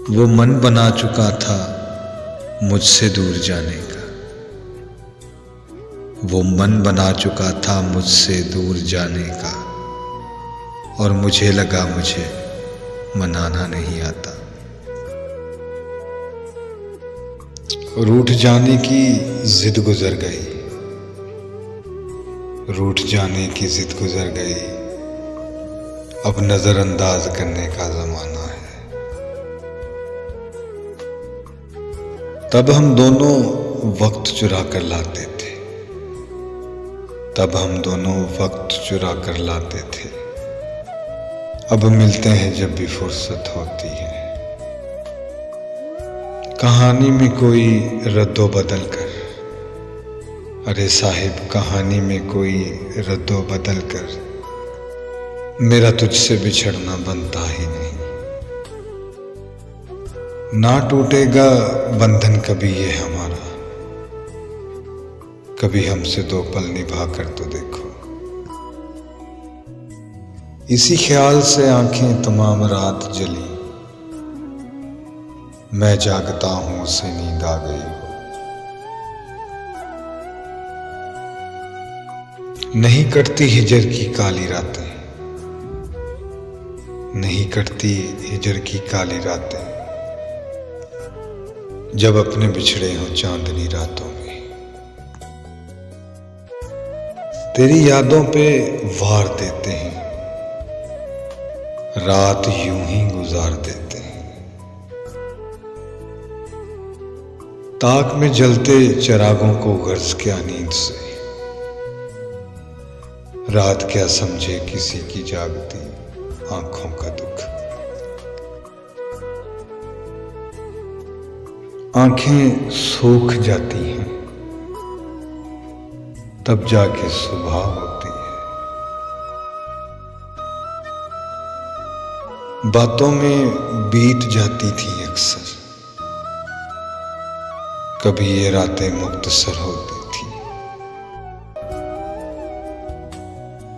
वो मन बना चुका था मुझसे दूर जाने का। वो मन बना चुका था मुझसे दूर जाने का, और मुझे लगा मुझे मनाना नहीं आता। रूठ जाने की जिद गुजर गई, रूठ जाने की जिद गुजर गई। अब नजरअंदाज करने का जमाना है। तब हम दोनों वक्त चुरा कर लाते थे, तब हम दोनों वक्त चुरा कर लाते थे। अब मिलते हैं जब भी फुर्सत होती है। कहानी में कोई रद्दो बदल कर, अरे साहिब कहानी में कोई रद्दो बदल कर, मेरा तुझसे बिछड़ना बनता ही नहीं। ना टूटेगा बंधन कभी ये हमारा, कभी हमसे 2 पल निभा कर तो देखो। इसी ख्याल से आंखें तमाम रात जली, मैं जागता हूं उसे नींद आ गई हो। नहीं कटती हिजर की काली रातें, नहीं कटती हिजर की काली रातें, जब अपने बिछड़े हो चांदनी रातों में। तेरी यादों पे वार देते हैं, रात यूं ही गुजार देते हैं। ताक में जलते चिरागों को गर्ज क्या नींद से, रात क्या समझे किसी की जागती आंखों का दुख। आंखें सूख जाती हैं तब जाके सुबह होती है। बातों में बीत जाती थी अक्सर, कभी ये रातें मुख्तसर होती थी।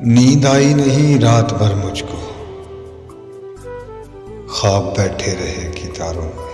नींद आई नहीं रात भर मुझको, ख्वाब बैठे रहे कितारों में।